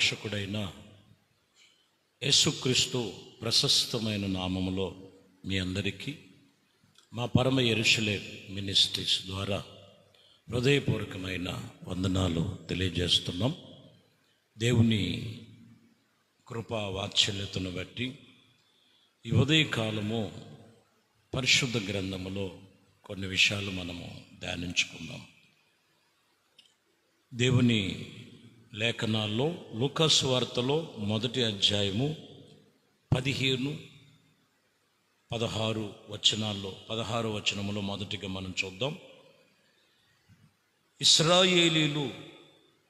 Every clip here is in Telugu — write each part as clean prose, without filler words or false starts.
రక్షకుడైన యేసుక్రీస్తు ప్రశస్తమైన నామములో మీ అందరికీ మా పరమ యెరూషలేం మినిస్ట్రీస్ ద్వారా హృదయపూర్వకమైన వందనాలు తెలియజేస్తున్నాం. దేవుని కృపా వాత్సల్యతను బట్టి ఈ ఉదయకాలము పరిశుద్ధ గ్రంథములో కొన్ని విషయాలు మనము ధ్యానించుకుందాం. దేవుని లేఖనాల్లో లూకాసు వార్తలో మొదటి అధ్యాయము 15-16 వచనాల్లో 16 వచనములో మొదటిగా మనం చూద్దాం. ఇశ్రాయేలీలు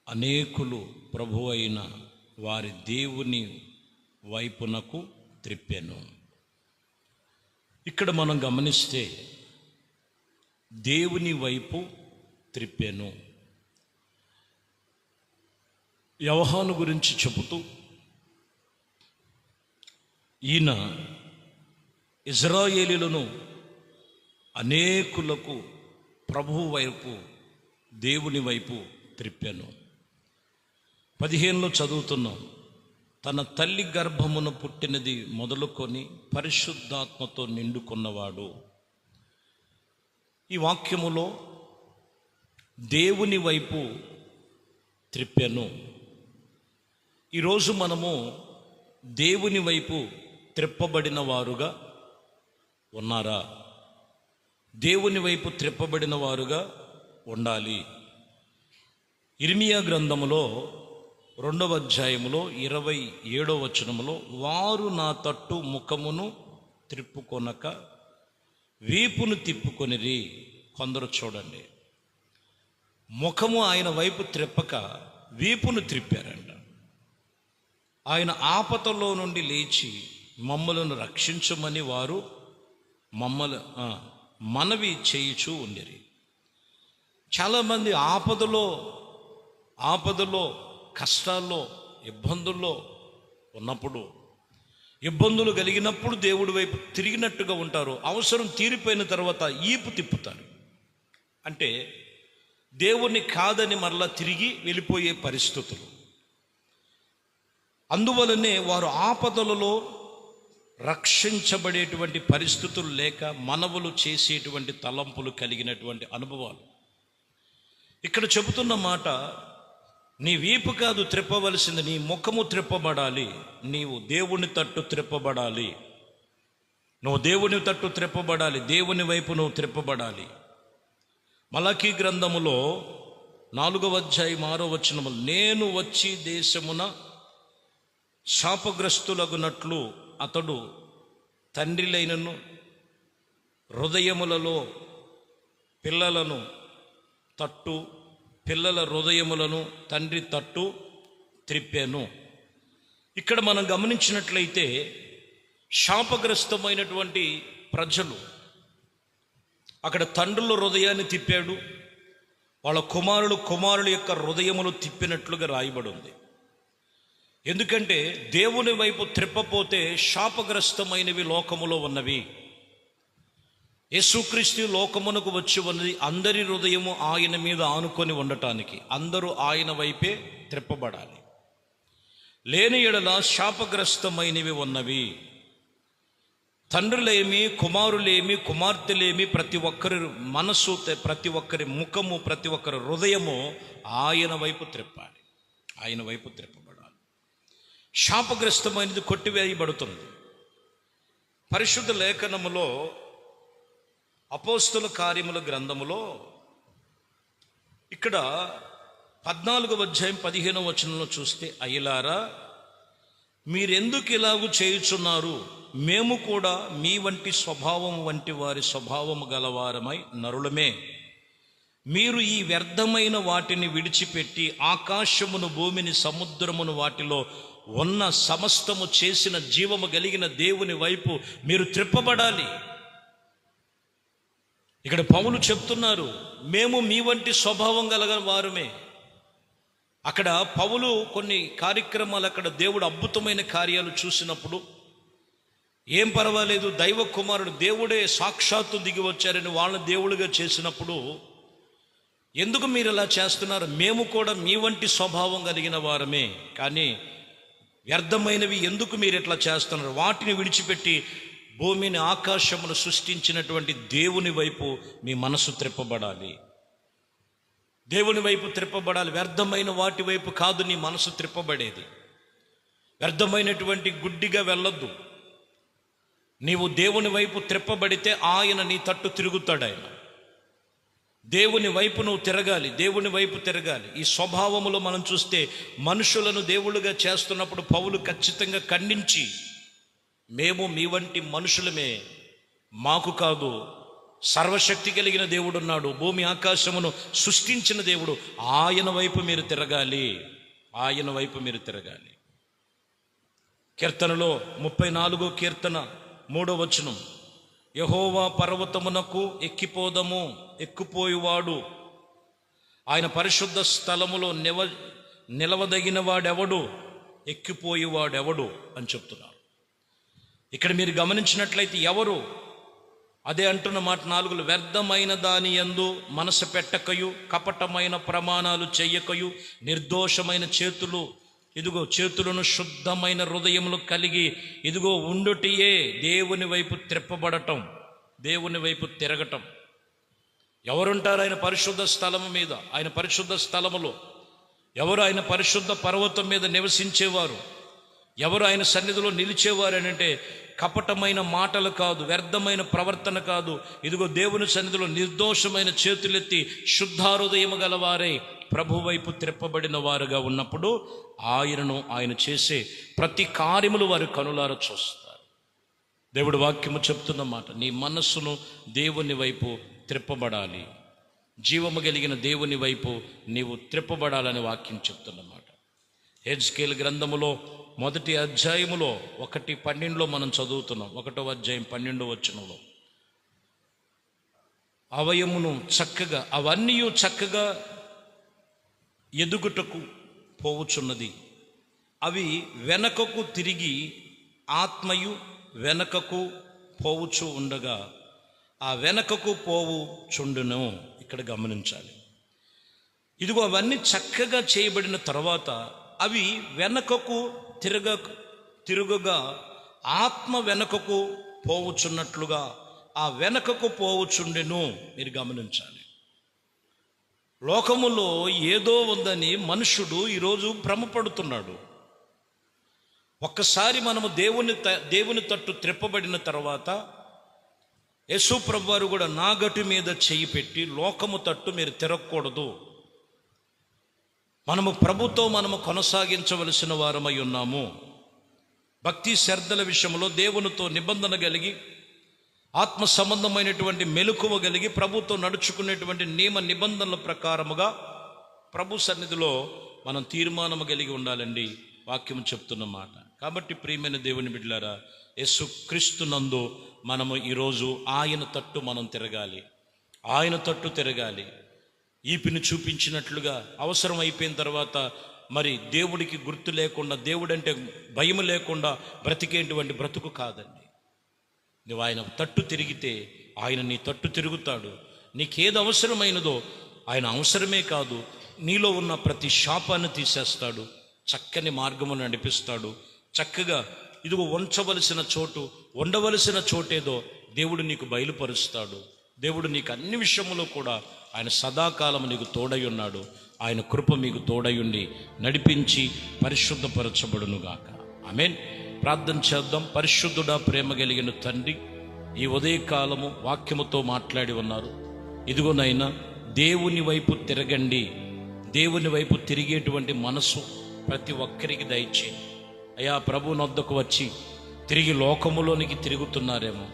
అనేకులు ప్రభు అయిన వారి దేవుని వైపునకు త్రిప్పెను. ఇక్కడ మనం గమనిస్తే దేవుని వైపు త్రిప్పెను. యోహాను గురించి చెబుతూ ఈయన ఇశ్రాయేలీయులను అనేకులకు ప్రభువు వైపు దేవుని వైపు త్రిప్పెను. 15లో చదువుతున్నాం, తన తల్లి గర్భమున పుట్టినది మొదలుకొని పరిశుద్ధాత్మతో నిండుకున్నవాడు. ఈ వాక్యములో దేవుని వైపు త్రిప్పెను. ఈరోజు మనము దేవుని వైపు త్రిప్పబడిన వారుగా ఉన్నారా? దేవుని వైపు త్రిప్పబడిన వారుగా ఉండాలి. ఇర్మియా గ్రంథములో 2వ అధ్యాయములో 27వ వచనములో, వారు నా తట్టు ముఖమును త్రిప్పుకొనక వీపును తిప్పుకొనిరి. కొందరు చూడండి, ముఖము ఆయన వైపు త్రిప్పక వీపును త్రిప్పారంట. ఆయన ఆపదలో నుండి లేచి మమ్మలను రక్షించమని వారు మనవి చేయుచూ ఉండిరి. చాలామంది ఆపదలో కష్టాల్లో ఇబ్బందుల్లో ఉన్నప్పుడు, ఇబ్బందులు కలిగినప్పుడు దేవుడి వైపు తిరిగినట్టుగా ఉంటారు. అవసరం తీరిపోయిన తర్వాత ఈపు తిప్పుతారు. అంటే దేవుణ్ణి కాదని మరలా తిరిగి వెళ్ళిపోయే పరిస్థితులు. అందువలనే వారు ఆపదలలో రక్షించబడేటువంటి పరిస్థితులు లేక మనవులు చేసేటువంటి తలంపులు కలిగినటువంటి అనుభవాలు. ఇక్కడ చెబుతున్న మాట, నీ వీపు కాదు త్రిప్పవలసింది, నీ ముఖము త్రిప్పబడాలి. నీవు దేవుని తట్టు త్రిప్పబడాలి. నువ్వు దేవుని తట్టు త్రిప్పబడాలి. దేవుని వైపు నువ్వు త్రిప్పబడాలి. మలాకీ గ్రంథములో 4వ అధ్యాయం 6వ వచనము, నేను వచ్చి దేశమున శాపగ్రస్తులగునట్లు అతడు తండ్రిలైనను హృదయములలో పిల్లలను తట్టు, పిల్లల హృదయములను తండ్రి తట్టు త్రిప్పాను. ఇక్కడ మనం గమనించినట్లయితే శాపగ్రస్తమైనటువంటి ప్రజలు, అక్కడ తండ్రుల హృదయాన్ని తిప్పాడు. వాళ్ళ కుమారుల యొక్క హృదయములు తిప్పినట్లుగా రాయబడి ఉంది. ఎందుకంటే దేవుని వైపు త్రిప్పపోతే శాపగ్రస్తమైనవి లోకములో ఉన్నవి. యేసుక్రీస్తు లోకమునకు వచ్చి ఉన్నది అందరి హృదయము ఆయన మీద ఆనుకొని ఉండటానికి. అందరూ ఆయన వైపే త్రిప్పబడాలి. లేని ఎడల శాపగ్రస్తమైనవి ఉన్నవి. తండ్రులేమి, కుమారులేమి, కుమార్తెలేమి, ప్రతి ఒక్కరి మనసు, ప్రతి ఒక్కరి ముఖము, ప్రతి ఒక్కరి హృదయము ఆయన వైపు త్రిప్పాలి. ఆయన వైపు త్రిప్పబడాలి. శాపగ్రస్తమైనది కొట్టివేయబడుతుంది. పరిశుద్ధ లేఖనములో అపోస్తుల కార్యముల గ్రంథములో ఇక్కడ 14వ అధ్యాయం 15వ వచనంలో చూస్తే, అయ్యలారా మీరెందుకు ఇలాగూ చేయుచున్నారు? మేము కూడా మీ వంటి స్వభావం వంటి వారి స్వభావము గలవారమై నరులమే. మీరు ఈ వ్యర్థమైన వాటిని విడిచిపెట్టి ఆకాశమును, భూమిని, సముద్రమును, వాటిలో ఉన్న సమస్తము చేసిన జీవము కలిగిన దేవుని వైపు మీరు త్రిప్పబడాలి. ఇక్కడ పౌలు చెప్తున్నారు, మేము మీ వంటి స్వభావం గల వారమే. అక్కడ పౌలు కొన్ని కార్యక్రమాలు, అక్కడ దేవుడు అద్భుతమైన కార్యాలు చూసినప్పుడు ఏం పర్వాలేదు, దైవ కుమారుడు దేవుడే సాక్షాత్తు దిగి వచ్చారని వాళ్ళని దేవుడిగా చేసినప్పుడు ఎందుకు మీరు ఇలా చేస్తున్నారు? మేము కూడా మీ వంటి స్వభావం కలిగిన వారమే, కానీ వ్యర్థమైనవి ఎందుకు మీరు ఇట్లా చేస్తున్నారు? వాటిని విడిచిపెట్టి భూమిని ఆకాశమును సృష్టించినటువంటి దేవుని వైపు మీ మనసు త్రిప్పబడాలి. దేవుని వైపు త్రిప్పబడాలి. వ్యర్థమైన వాటి వైపు కాదు నీ మనసు త్రిప్పబడేది. వ్యర్థమైనటువంటి గుడ్డిగా వెళ్ళొద్దు. నీవు దేవుని వైపు త్రిప్పబడితే ఆయన నీ తట్టు తిరుగుతాడు. ఆయన దేవుని వైపు నువ్వు తిరగాలి, దేవుని వైపు తిరగాలి. ఈ స్వభావములో మనం చూస్తే మనుషులను దేవుళ్ళుగా చేస్తున్నప్పుడు పౌలు ఖచ్చితంగా ఖండించి, మేము మీ వంటి మనుషులమే, మాకు కాదు, సర్వశక్తి కలిగిన దేవుడు ఉన్నాడు, భూమి ఆకాశమును సృష్టించిన దేవుడు, ఆయన వైపు మీరు తిరగాలి, ఆయన వైపు మీరు తిరగాలి. కీర్తనలో 34వ కీర్తన 3వ వచనం, యెహోవా పర్వతమునకు ఎక్కిపోదము, ఎక్కుపోయేవాడు ఆయన పరిశుద్ధ స్థలములో నిలవదగిన వాడెవడు, ఎక్కిపోయేవాడెవడు అని చెప్తున్నారు. ఇక్కడ మీరు గమనించినట్లయితే ఎవరు అదే అంటున్న మాట 4లో, వ్యర్థమైన దాని యందు మనసు పెట్టకయు, కపటమైన ప్రమాణాలు చెయ్యకయు, నిర్దోషమైన చేతులను శుద్ధమైన హృదయములు కలిగి ఇదిగో ఉండుటియే దేవుని వైపు త్రిప్పబడటం, దేవుని వైపు తిరగటం. ఎవరుంటారు ఆయన పరిశుద్ధ స్థలము మీద? ఆయన పరిశుద్ధ స్థలములో ఎవరు? ఆయన పరిశుద్ధ పర్వతం మీద నివసించేవారు. ఎవరు ఆయన సన్నిధిలో నిలిచేవారు అని అంటే, కపటమైన మాటలు కాదు, వ్యర్థమైన ప్రవర్తన కాదు, ఇదిగో దేవుని సన్నిధిలో నిర్దోషమైన చేతులెత్తి శుద్ధాహృదయము గలవారై ప్రభు వైపు త్రిప్పబడిన వారుగా ఉన్నప్పుడు ఆయన చేసే ప్రతి కార్యములు వారు కనులార చూస్తారు. దేవుడు వాక్యము చెప్తున్న మాట, నీ మనస్సును దేవుని వైపు త్రిప్పబడాలి, జీవము కలిగిన దేవుని వైపు నీవు త్రిప్పబడాలని వాక్యం చెప్తున్నమాట. హెజ్కేల్ గ్రంథములో 1వ అధ్యాయములో 1:12 మనం చదువుతున్నాం. 1వ అధ్యాయం 12వ వచనంలో, అవయమును చక్కగా అవన్నీ చక్కగా ఎదుగుటకు పోవుచున్నది, అవి వెనకకు తిరిగి ఆత్మయు వెనకకు పోవుచు ఉండగా ఆ వెనకకు పోవుచుండును. ఇక్కడ గమనించాలి. ఇదిగో అవన్నీ చక్కగా చేయబడిన తర్వాత అవి వెనకకు తిరుగుగా ఆత్మ వెనకకు పోవుచున్నట్లుగా ఆ వెనకకు పోవుచుండెను. మీరు గమనించాలి. లోకములో ఏదో ఉందని మనుషుడు ఈరోజు భ్రమపడుతున్నాడు. ఒక్కసారి మనము దేవుని తట్టు త్రిప్పబడిన తర్వాత యేసు ప్రభువు వారు కూడా నా గటు మీద చెయ్యి పెట్టి, లోకము తట్టు మీరు తిరగకూడదు, మనము ప్రభుతో మనము కొనసాగించవలసిన వారమై ఉన్నాము, భక్తి శ్రద్ధల విషయంలో దేవునితో నిబంధన కలిగి ఆత్మ సంబంధమైనటువంటి మెలకువ కలిగి ప్రభుతో నడుచుకునేటువంటి నియమ నిబంధనల ప్రకారముగా ప్రభు సన్నిధిలో మనం తీర్మానము కలిగి ఉండాలండి వాక్యం చెప్తున్న మాట. కాబట్టి ప్రియమైన దేవుని బిడ్డలారా, యేసుక్రీస్తు నందు మనము ఈరోజు ఆయన తట్టు మనం తిరగాలి, ఆయన తట్టు తిరగాలి. ఈపిని చూపించినట్లుగా అవసరం అయిపోయిన తర్వాత మరి దేవుడికి గుర్తు లేకుండా, దేవుడంటే భయం లేకుండా బ్రతికేటువంటి బ్రతుకు కాదండి. నువ్వు ఆయన తట్టు తిరిగితే ఆయన నీ తట్టు తిరుగుతాడు. నీకేది అవసరమైనదో ఆయన అవసరమే కాదు, నీలో ఉన్న ప్రతి శాపాన్ని తీసేస్తాడు, చక్కని మార్గమును నడిపిస్తాడు. చక్కగా ఇదిగో ఉంచవలసిన చోటు, ఉండవలసిన చోటేదో దేవుడు నీకు బయలుపరుస్తాడు. దేవుడు నీకు అన్ని విషయములో కూడా ఆయన సదాకాలం నీకు తోడై ఉన్నాడు. ఆయన కృప మీకు తోడయుండి నడిపించి పరిశుద్ధపరచబడునుగాక. ఆమేన్. ప్రార్థన చేద్దాం. పరిశుద్ధుడా, ప్రేమ కలిగిన తండ్రి, ఈ ఉదయకాలము వాక్యముతో మాట్లాడి ఉన్నారు. ఇదిగోనైనా దేవుని వైపు తిరగండి, దేవుని వైపు తిరిగేటువంటి మనసు ప్రతి ఒక్కరికి దయచేయండి అయ్యా. ప్రభువు నొద్దకు వచ్చి తిరిగి లోకములోనికి తిరుగుతున్నారేమో,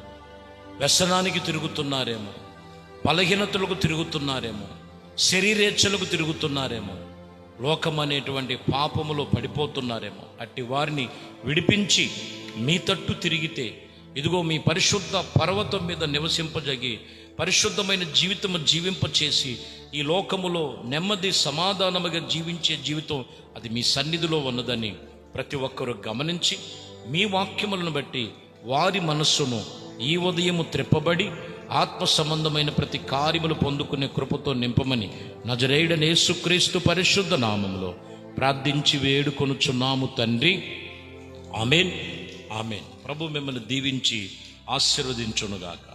వ్యసనానికి తిరుగుతున్నారేమో, బలహీనతలకు తిరుగుతున్నారేమో, శరీరేచ్ఛలకు తిరుగుతున్నారేమో, లోకం అనేటువంటి పాపములో పడిపోతున్నారేమో, అట్టి వారిని విడిపించి మీ తట్టు తిరిగితే ఇదిగో మీ పరిశుద్ధ పర్వతం మీద నివసింపజగి పరిశుద్ధమైన జీవితము జీవింపచేసి ఈ లోకములో నెమ్మది సమాధానముగా జీవించే జీవితం అది మీ సన్నిధిలో ఉన్నదని ప్రతి ఒక్కరూ గమనించి మీ వాక్యములను బట్టి వారి మనస్సును ఈ ఉదయము త్రిప్పబడి ఆత్మ సంబంధమైన ప్రతి కార్యములు పొందుకునే కృపతో నింపమని నజరేయుడైన యేసుక్రీస్తు పరిశుద్ధ నామములో ప్రార్థించి వేడుకొనుచున్నాము తండ్రి. ఆమేన్, ఆమేన్. ప్రభు మిమ్మల్ని దీవించి ఆశీర్వదించునుగాక.